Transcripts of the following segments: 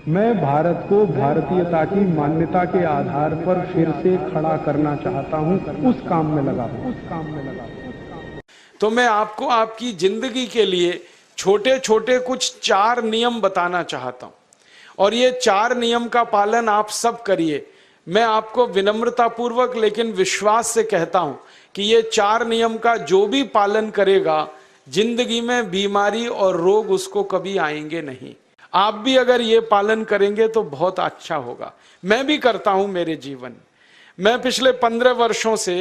मैं भारत को भारतीयता की मान्यता के आधार पर फिर से खड़ा करना चाहता हूं, उस काम में लगा हूं। तो मैं आपको आपकी जिंदगी के लिए छोटे छोटे कुछ 4 नियम बताना चाहता हूं, और ये 4 नियम का पालन आप सब करिए। मैं आपको विनम्रतापूर्वक लेकिन विश्वास से कहता हूं कि ये 4 नियम का जो भी पालन करेगा, जिंदगी में बीमारी और रोग उसको कभी आएंगे नहीं। आप भी अगर ये पालन करेंगे तो बहुत अच्छा होगा। मैं भी करता हूं मेरे जीवन। मैं पिछले 15 वर्षों से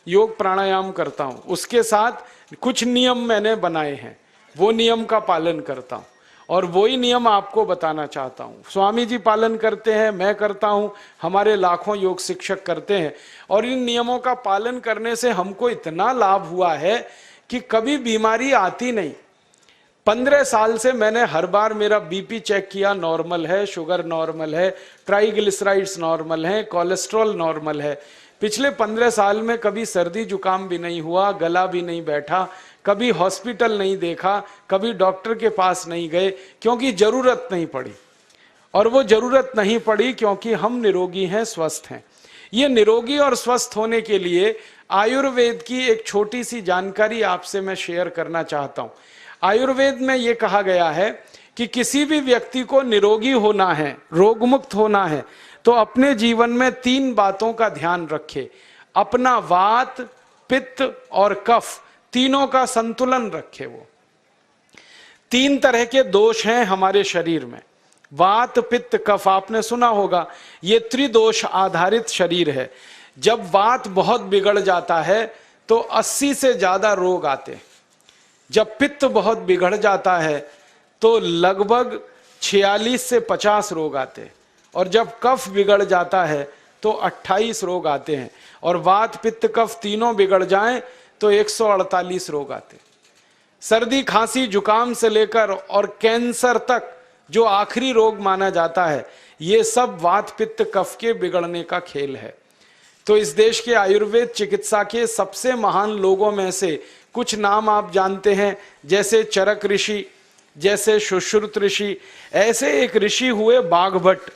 योग प्राणायाम करता हूं, उसके साथ कुछ नियम मैंने बनाए हैं, वो नियम का पालन करता हूं और वही नियम आपको बताना चाहता हूं। स्वामी जी पालन करते हैं, मैं करता हूं, हमारे लाखों योग शिक्षक करते हैं, और इन नियमों का पालन करने से हमको इतना लाभ हुआ है कि कभी बीमारी आती नहीं। 15 साल से मैंने हर बार मेरा बीपी चेक किया, नॉर्मल है, शुगर नॉर्मल है, ट्राइग्लिसराइड्स नॉर्मल है, कोलेस्ट्रॉल नॉर्मल है। पिछले 15 साल में कभी सर्दी जुकाम भी नहीं हुआ, गला भी नहीं बैठा, कभी हॉस्पिटल नहीं देखा, कभी डॉक्टर के पास नहीं गए, क्योंकि जरूरत नहीं पड़ी। और वो जरूरत नहीं पड़ी क्योंकि हम निरोगी हैं, स्वस्थ हैं। ये निरोगी और स्वस्थ होने के लिए आयुर्वेद की एक छोटी सी जानकारी आपसे मैं शेयर करना चाहता हूं। आयुर्वेद में ये कहा गया है कि किसी भी व्यक्ति को निरोगी होना है, रोग मुक्त होना है, तो अपने जीवन में 3 बातों का ध्यान रखे। अपना वात, पित्त और कफ, तीनों का संतुलन रखे। वो 3 तरह के दोष हैं हमारे शरीर में, वात, पित्त, कफ। आपने सुना होगा, ये त्रिदोष आधारित शरीर है। जब वात बहुत बिगड़ जाता है तो 80 से ज्यादा रोग आते हैं। जब पित्त बहुत बिगड़ जाता है तो लगभग 46 से 50 रोग आते हैं, और जब कफ बिगड़ जाता है तो 28 रोग आते हैं, और वात, पित्त, कफ तीनों बिगड़ जाएं तो 148 रोग आते हैं। सर्दी, खांसी, जुकाम से लेकर और कैंसर तक जो आखिरी रोग माना जाता है, ये सब वात, पित्त, कफ के बिगड़ने का खेल है। तो इस देश के आयुर्वेद चिकित्सा के सबसे महान लोगों में से कुछ नाम आप जानते हैं, जैसे चरक ऋषि, जैसे सुश्रुत ऋषि। ऐसे एक ऋषि हुए बाघभट्ट।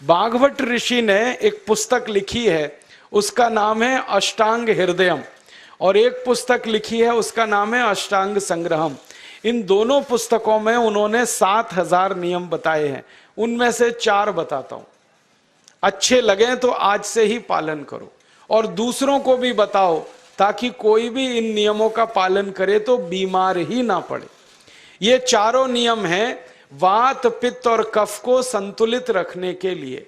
बाघभट्ट ऋषि ने एक पुस्तक लिखी है, उसका नाम है अष्टांग हृदयम, और एक पुस्तक लिखी है, उसका नाम है अष्टांग संग्रहम। इन दोनों पुस्तकों में उन्होंने 7000 नियम बताए हैं। उनमें से 4 बताता हूं, अच्छे लगे तो आज से ही पालन करो और दूसरों को भी बताओ, ताकि कोई भी इन नियमों का पालन करे तो बीमार ही ना पड़े। ये चारों नियम हैं वात, पित्त और कफ को संतुलित रखने के लिए।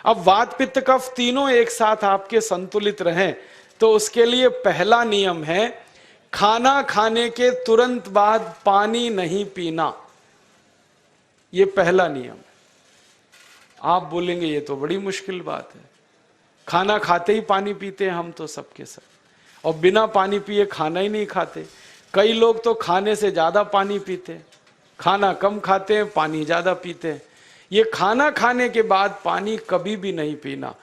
अब वात, पित्त, कफ तीनों एक साथ आपके संतुलित रहें तो उसके लिए पहला नियम है खाना खाने के तुरंत बाद पानी नहीं पीना। ये पहला नियम है। आप बोलेंगे ये तो बड़ी मुश्किल बात है, खाना खाते ही पानी पीते हैं हम तो सबके सब, और बिना पानी पिए खाना ही नहीं खाते। कई लोग तो खाने से ज्यादा पानी पीते हैं, खाना कम खाते हैं, पानी ज्यादा पीते हैं। ये खाना खाने के बाद पानी कभी भी नहीं पीना,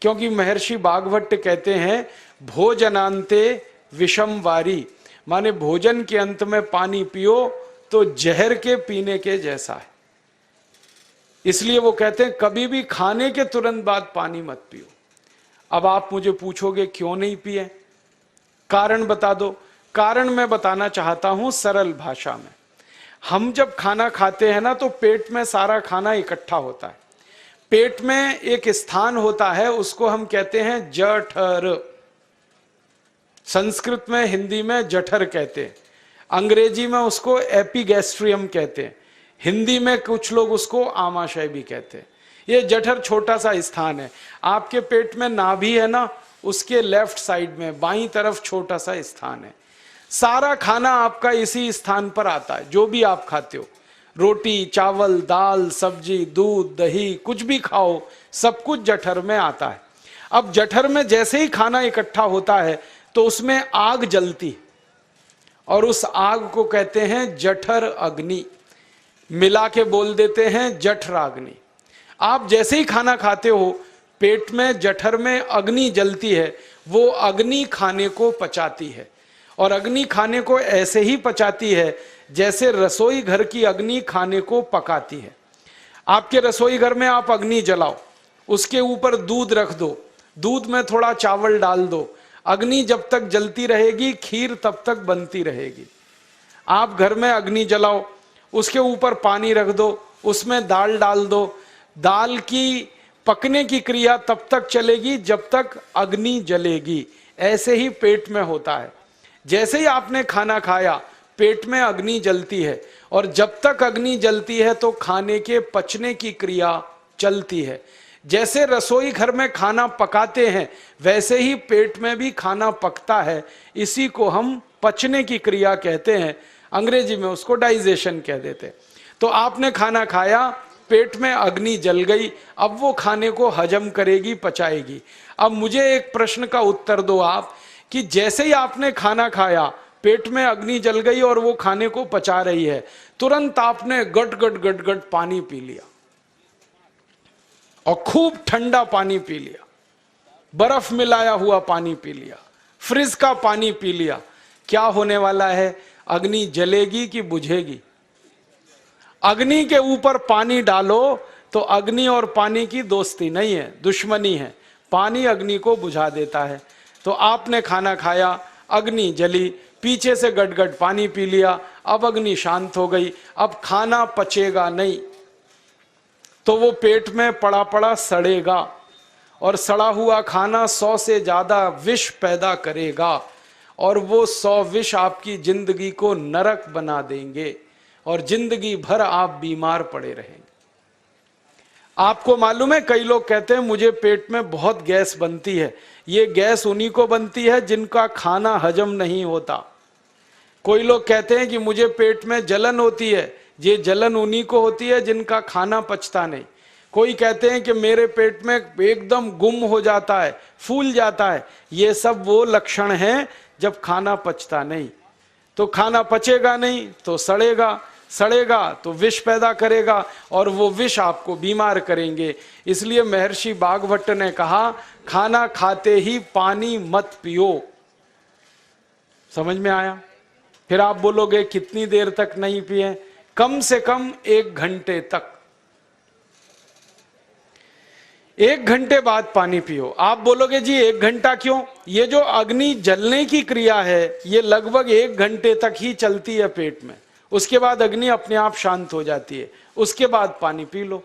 क्योंकि महर्षि बाघभट्ट कहते हैं भोजनांते विषम वारी, माने भोजन के अंत में पानी पियो तो जहर के पीने के जैसा है। इसलिए वो कहते हैं कभी भी खाने के तुरंत बाद पानी मत पियो। अब आप मुझे पूछोगे क्यों नहीं पिए, कारण बता दो। कारण मैं बताना चाहता हूं सरल भाषा में। हम जब खाना खाते हैं ना तो पेट में सारा खाना इकट्ठा होता है। पेट में एक स्थान होता है, उसको हम कहते हैं जठर। संस्कृत में, हिंदी में जठर कहते हैं, अंग्रेजी में उसको एपिगैस्ट्रियम कहते हैं, हिंदी में कुछ लोग उसको आमाशय भी कहते हैं। ये जठर छोटा सा स्थान है। आपके पेट में नाभि है ना, उसके लेफ्ट साइड में बाईं तरफ छोटा सा स्थान है। सारा खाना आपका इसी स्थान पर आता है। जो भी आप खाते हो, रोटी, चावल, दाल, सब्जी, दूध, दही, कुछ भी खाओ, सब कुछ जठर में आता है। अब जठर में जैसे ही खाना इकट्ठा होता है तो उसमें आग जलती, और उस आग को कहते हैं जठर अग्नि। मिला के बोल देते हैं जठराग्नि। आप जैसे ही खाना खाते हो, पेट में जठर में अग्नि जलती है। वो अग्नि खाने को पचाती है, और अग्नि खाने को ऐसे ही पचाती है जैसे रसोई घर की अग्नि खाने को पकाती है। आपके रसोई घर में आप अग्नि जलाओ, उसके ऊपर दूध रख दो, दूध में थोड़ा चावल डाल दो, अग्नि जब तक जलती रहेगी खीर तब तक बनती रहेगी। आप घर में अग्नि जलाओ, उसके ऊपर पानी रख दो, उसमें दाल डाल दो, दाल की पकने की क्रिया तब तक चलेगी जब तक अग्नि जलेगी। ऐसे ही पेट में होता है, जैसे ही आपने खाना खाया पेट में अग्नि जलती है, और जब तक अग्नि जलती है तो खाने के पचने की क्रिया चलती है। जैसे रसोई घर में खाना पकाते हैं वैसे ही पेट में भी खाना पकता है, इसी को हम पचने की क्रिया कहते हैं, अंग्रेजी में उसको डाइजेशन कह देते हैं। तो आपने खाना खाया, पेट में अग्नि जल गई, अब वो खाने को हजम करेगी, पचाएगी। अब मुझे एक प्रश्न का उत्तर दो आप, कि जैसे ही आपने खाना खाया पेट में अग्नि जल गई और वो खाने को पचा रही है, तुरंत आपने गट गट गट गट पानी पी लिया, और खूब ठंडा पानी पी लिया, बर्फ मिलाया हुआ पानी पी लिया, फ्रिज का पानी पी लिया। क्या होने वाला है? अग्नि जलेगी कि बुझेगी? अग्नि के ऊपर पानी डालो तो अग्नि और पानी की दोस्ती नहीं है, दुश्मनी है। पानी अग्नि को बुझा देता है। तो आपने खाना खाया, अग्नि जली, पीछे से गटगट पानी पी लिया, अब अग्नि शांत हो गई, अब खाना पचेगा नहीं, तो वो पेट में पड़ा पड़ा सड़ेगा, और सड़ा हुआ खाना 100 से ज्यादा विष पैदा करेगा, और वो 100 विष आपकी जिंदगी को नरक बना देंगे, और जिंदगी भर आप बीमार पड़े रहेंगे। आपको मालूम है, कई लोग कहते हैं मुझे पेट में बहुत गैस बनती है। ये गैस उन्हीं को बनती है जिनका खाना हजम नहीं होता। कोई लोग कहते हैं कि मुझे पेट में जलन होती है, ये जलन उन्हीं को होती है जिनका खाना पचता नहीं। कोई कहते हैं कि मेरे पेट में एकदम गुम हो जाता है, फूल जाता है, ये सब वो लक्षण हैं जब खाना पचता नहीं। तो खाना पचेगा नहीं तो सड़ेगा, सड़ेगा तो विष पैदा करेगा, और वो विष आपको बीमार करेंगे। इसलिए महर्षि बागभट्ट ने कहा, खाना खाते ही पानी मत पियो। समझ में आया? फिर आप बोलोगे कितनी देर तक नहीं पिए? कम से कम 1 घंटे तक। 1 घंटे बाद पानी पियो। आप बोलोगे जी 1 घंटा क्यों? ये जो अग्नि जलने की क्रिया है ये लगभग 1 घंटे तक ही चलती है पेट में, उसके बाद अग्नि अपने आप शांत हो जाती है, उसके बाद पानी पी लो।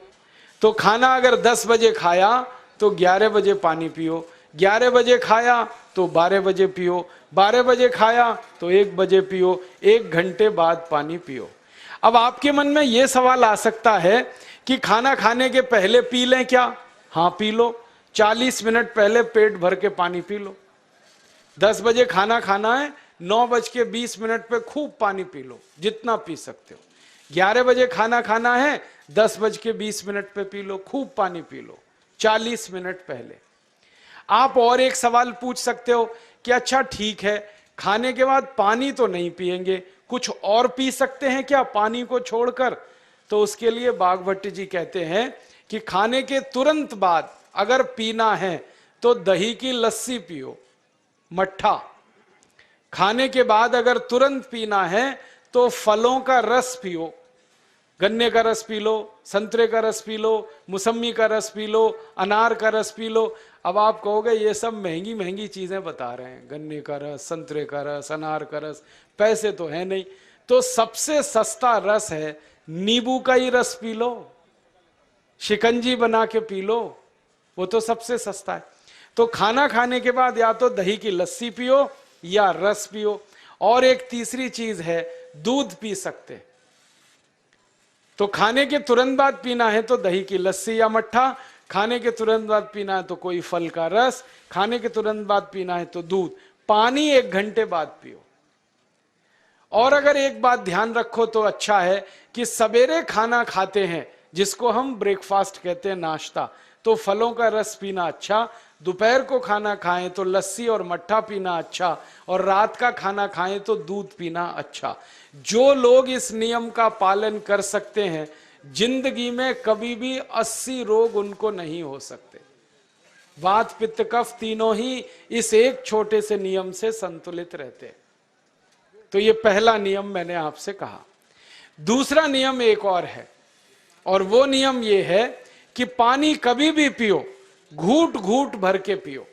तो खाना अगर 10 बजे खाया तो 11 बजे पानी पियो, 11 बजे खाया तो 12 बजे पियो, 12 बजे खाया तो 1 बजे पियो, 1 घंटे बाद पानी पियो। अब आपके मन में यह सवाल आ सकता है कि खाना खाने के पहले पी लें क्या? हाँ पी लो, 40 मिनट पहले पेट भर के पानी पी लो। 10 बजे खाना खाना है, 9:20 पे खूब पानी पी लो, जितना पी सकते हो। 11 बजे खाना खाना है, 10:20 पे पी लो, खूब पानी पी लो, 40 मिनट पहले। आप और एक सवाल पूछ सकते हो कि अच्छा ठीक है, खाने के बाद पानी तो नहीं पिएंगे, कुछ और पी सकते हैं क्या पानी को छोड़कर? तो उसके लिए बागभट्ट जी कहते हैं कि खाने के तुरंत बाद अगर पीना है तो दही की लस्सी पियो, मट्ठा। खाने के बाद अगर तुरंत पीना है तो फलों का रस पियो, गन्ने का रस पी लो, संतरे का रस पी लो, मौसमी का रस पी लो, अनार का रस पी लो। अब आप कहोगे ये सब महंगी महंगी चीजें बता रहे हैं, गन्ने का रस, संतरे का रस, अनार का रस, पैसे तो है नहीं। तो सबसे सस्ता रस है नींबू का ही रस पी लो, शिकंजी बना के पी लो, वो तो सबसे सस्ता है। तो खाना खाने के बाद या तो दही की लस्सी पियो या रस पियो। और एक तीसरी चीज है, दूध पी सकते। तो खाने के तुरंत बाद पीना है तो दही की लस्सी या मट्ठा, खाने के तुरंत बाद पीना है तो कोई फल का रस, खाने के तुरंत बाद पीना है तो दूध। पानी 1 घंटे बाद पियो। और अगर एक बात ध्यान रखो तो अच्छा है कि सवेरे खाना खाते हैं जिसको हम ब्रेकफास्ट कहते हैं, नाश्ता, तो फलों का रस पीना अच्छा, दोपहर को खाना खाएं तो लस्सी और मट्ठा पीना अच्छा, और रात का खाना खाएं तो दूध पीना अच्छा। जो लोग इस नियम का पालन कर सकते हैं जिंदगी में कभी भी 80 रोग उनको नहीं हो सकते। वात पित्त कफ तीनों ही इस एक छोटे से नियम से संतुलित रहते हैं। तो ये पहला नियम मैंने आपसे कहा। दूसरा नियम एक और है, और वो नियम ये है कि पानी कभी भी पियो, घूट घूट भर के पियो।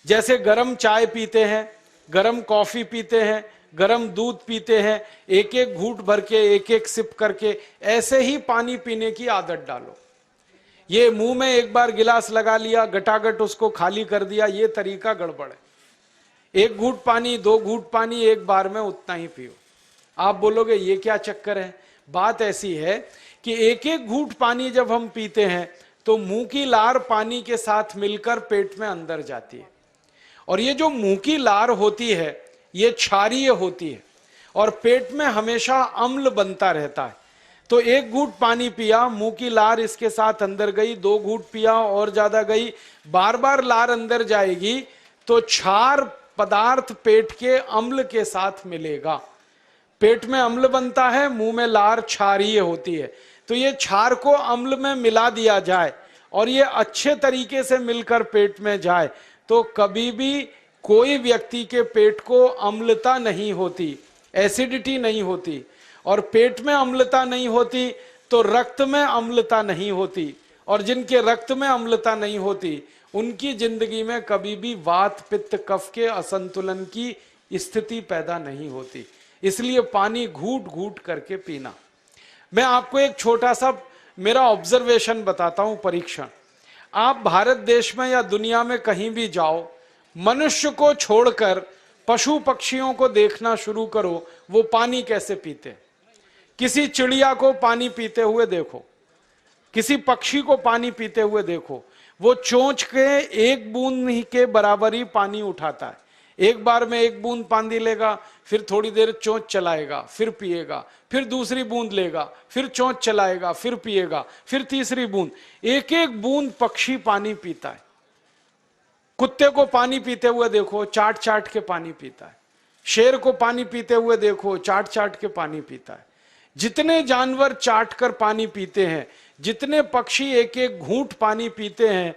जैसे गरम चाय पीते हैं, गरम कॉफी पीते हैं, गरम दूध पीते हैं, एक एक घूट भर के, एक एक सिप करके, ऐसे ही पानी पीने की आदत डालो। ये मुंह में एक बार गिलास लगा लिया, गटागट उसको खाली कर दिया, ये तरीका गड़बड़ है। एक घूट पानी, दो घूट पानी एक बार में उतना ही पियो। आप बोलोगे ये क्या चक्कर है? बात ऐसी है कि एक एक घूट पानी जब हम पीते हैं तो मुंह की लार पानी के साथ मिलकर पेट में अंदर जाती है, और ये जो मुंह की लार होती है ये क्षारीय होती है और पेट में हमेशा अम्ल बनता रहता है। तो एक घूट पानी पिया, मुंह की लार इसके साथ अंदर गई, दो घूट पिया और ज्यादा गई, बार बार लार अंदर जाएगी तो क्षार पदार्थ पेट के अम्ल के साथ मिलेगा। पेट में अम्ल बनता है, मुंह में लार क्षारीय होती है, तो ये क्षार को अम्ल में मिला दिया जाए और ये अच्छे तरीके से मिलकर पेट में जाए तो कभी भी कोई व्यक्ति के पेट को अम्लता नहीं होती, एसिडिटी नहीं होती। और पेट में अम्लता नहीं होती तो रक्त में अम्लता नहीं होती, और जिनके रक्त में अम्लता नहीं होती उनकी जिंदगी में कभी भी वात पित्त कफ के असंतुलन की स्थिति पैदा नहीं होती। इसलिए पानी घूट घूट करके पीना। मैं आपको एक छोटा सा मेरा ऑब्जर्वेशन बताता हूं, परीक्षण। आप भारत देश में या दुनिया में कहीं भी जाओ, मनुष्य को छोड़कर पशु पक्षियों को देखना शुरू करो, वो पानी कैसे पीते। किसी चिड़िया को पानी पीते हुए देखो, किसी पक्षी को पानी पीते हुए देखो, वो चोंच के एक बूंद ही के बराबर ही पानी उठाता है। एक बार में एक बूंद पानी लेगा, फिर थोड़ी देर चोंच चलाएगा, फिर पिएगा, फिर दूसरी बूंद लेगा, फिर चोंच चलाएगा, फिर पिएगा, फिर तीसरी बूंद। एक एक बूंद पक्षी पानी पीता है। कुत्ते को पानी पीते हुए देखो, चाट चाट के पानी पीता है। शेर को पानी पीते हुए देखो, चाट चाट के पानी पीता है। जितने जानवर चाट कर पानी पीते हैं, जितने पक्षी एक एक घूंट पानी पीते हैं,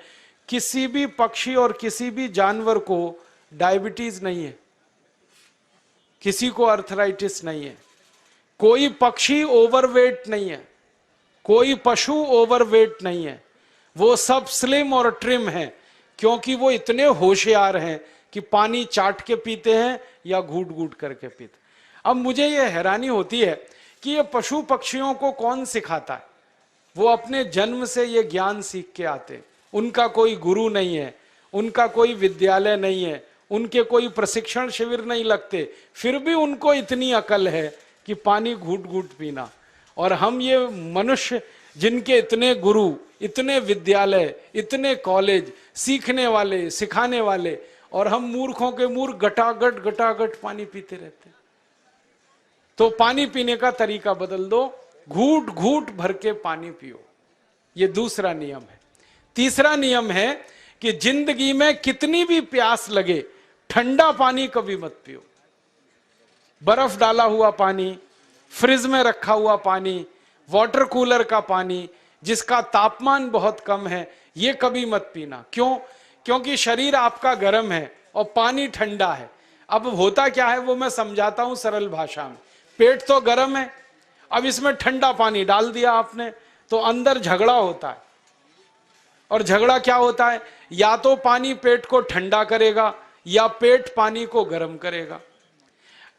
किसी भी पक्षी और किसी भी जानवर को डायबिटीज नहीं है, किसी को अर्थराइटिस नहीं है, कोई पक्षी ओवरवेट नहीं है, कोई पशु ओवरवेट नहीं है। वो सब स्लिम और ट्रिम है, क्योंकि वो इतने होशियार हैं कि पानी चाट के पीते हैं या घूट घूट करके पीते। अब मुझे ये हैरानी होती है कि ये पशु पक्षियों को कौन सिखाता है? वो अपने जन्म से ये ज्ञान सीख के आते, उनका कोई गुरु नहीं है, उनका कोई विद्यालय नहीं है, उनके कोई प्रशिक्षण शिविर नहीं लगते, फिर भी उनको इतनी अकल है कि पानी घूट घूट पीना। और हम ये मनुष्य जिनके इतने गुरु, इतने विद्यालय, इतने कॉलेज, सीखने वाले, सिखाने वाले, और हम मूर्खों के मूर्ख गटागट गटागट पानी पीते रहते। तो पानी पीने का तरीका बदल दो, घूट घूट भर के पानी पियो। ये दूसरा नियम है। तीसरा नियम है कि जिंदगी में कितनी भी प्यास लगे, ठंडा पानी कभी मत पियो। बर्फ डाला हुआ पानी, फ्रिज में रखा हुआ पानी, वाटर कूलर का पानी जिसका तापमान बहुत कम है, ये कभी मत पीना। क्यों? क्योंकि शरीर आपका गर्म है और पानी ठंडा है। अब होता क्या है वो मैं समझाता हूं सरल भाषा में। पेट तो गर्म है, अब इसमें ठंडा पानी डाल दिया आपने तो अंदर झगड़ा होता है। और झगड़ा क्या होता है? या तो पानी पेट को ठंडा करेगा या पेट पानी को गर्म करेगा।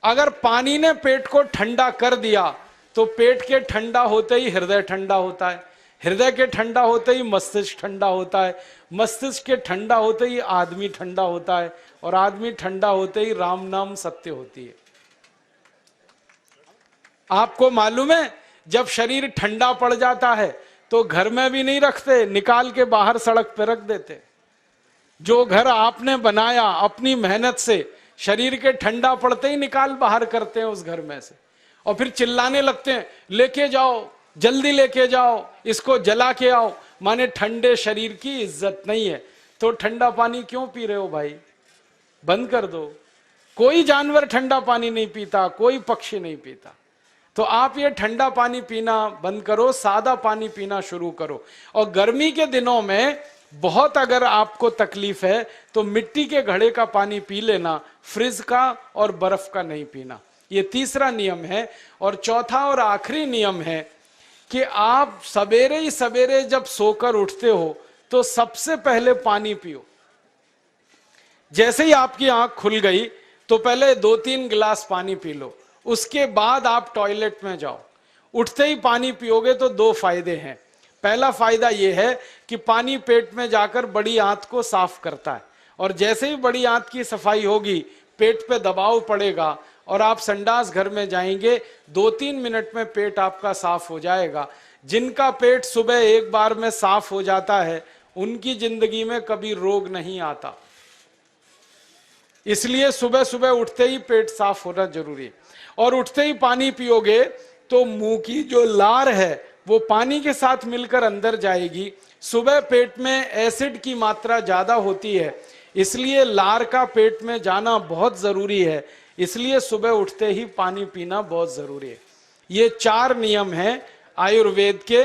अगर पानी ने पेट को ठंडा कर दिया तो पेट के ठंडा होते ही हृदय ठंडा होता है, हृदय के ठंडा होते ही मस्तिष्क ठंडा होता है, मस्तिष्क के ठंडा होते ही आदमी ठंडा होता है, और आदमी ठंडा होते ही राम नाम सत्य होती है। आपको मालूम है जब शरीर ठंडा पड़ जाता है तो घर में भी नहीं रखते, निकाल के बाहर सड़क पर रख देते। जो घर आपने बनाया अपनी मेहनत से, शरीर के ठंडा पड़ते ही निकाल बाहर करते हैं उस घर में से, और फिर चिल्लाने लगते हैं लेके जाओ, जल्दी लेके जाओ, इसको जला के आओ। माने ठंडे शरीर की इज्जत नहीं है। तो ठंडा पानी क्यों पी रहे हो भाई? बंद कर दो। कोई जानवर ठंडा पानी नहीं पीता, कोई पक्षी नहीं पीता। तो आप ये ठंडा पानी पीना बंद करो, सादा पानी पीना शुरू करो। और गर्मी के दिनों में बहुत अगर आपको तकलीफ है तो मिट्टी के घड़े का पानी पी लेना, फ्रिज का और बर्फ का नहीं पीना। ये तीसरा नियम है। और चौथा और आखिरी नियम है कि आप सवेरे ही सवेरे जब सोकर उठते हो तो सबसे पहले पानी पियो। जैसे ही आपकी आंख खुल गई तो पहले 2-3 गिलास पानी पी लो, उसके बाद आप टॉयलेट में जाओ। उठते ही पानी पियोगे तो 2 फायदे हैं। पहला फायदा यह है कि पानी पेट में जाकर बड़ी आंत को साफ करता है, और जैसे ही बड़ी आंत की सफाई होगी पेट पे दबाव पड़ेगा और आप संडास घर में जाएंगे, 2-3 मिनट में पेट आपका साफ हो जाएगा। जिनका पेट सुबह एक बार में साफ हो जाता है उनकी जिंदगी में कभी रोग नहीं आता। इसलिए सुबह सुबह उठते ही पेट साफ होना जरूरी है। और उठते ही पानी पियोगे तो मुंह की जो लार है वो पानी के साथ मिलकर अंदर जाएगी। सुबह पेट में एसिड की मात्रा ज्यादा होती है, इसलिए लार का पेट में जाना बहुत जरूरी है। इसलिए सुबह उठते ही पानी पीना बहुत जरूरी है। ये 4 नियम हैं आयुर्वेद के।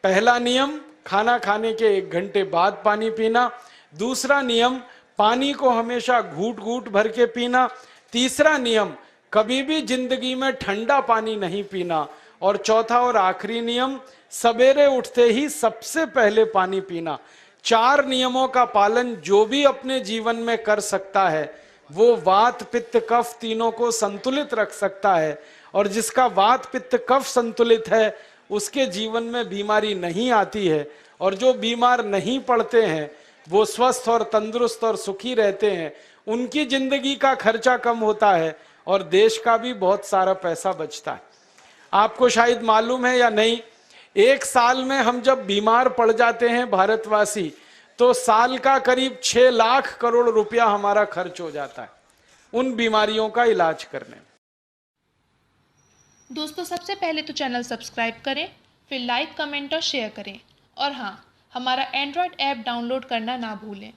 पहला नियम, खाना खाने के 1 घंटे बाद पानी पीना। दूसरा नियम, पानी को हमेशा घूट घूट भर के पीना। तीसरा नियम, कभी भी जिंदगी में ठंडा पानी नहीं पीना। और चौथा और आखिरी नियम, सवेरे उठते ही सबसे पहले पानी पीना। 4 नियमों का पालन जो भी अपने जीवन में कर सकता है वो वात पित्त कफ तीनों को संतुलित रख सकता है। और जिसका वात पित्त कफ संतुलित है उसके जीवन में बीमारी नहीं आती है, और जो बीमार नहीं पड़ते हैं वो स्वस्थ और तंदुरुस्त और सुखी रहते हैं। उनकी जिंदगी का खर्चा कम होता है और देश का भी बहुत सारा पैसा बचता है। आपको शायद मालूम है या नहीं, 1 साल में हम जब बीमार पड़ जाते हैं भारतवासी, तो साल का करीब 6 लाख करोड़ रुपया हमारा खर्च हो जाता है उन बीमारियों का इलाज करने में। दोस्तों, सबसे पहले तो चैनल सब्सक्राइब करें, फिर लाइक, कमेंट और शेयर करें। और हाँ, हमारा एंड्रॉयड ऐप डाउनलोड करना ना भूलें।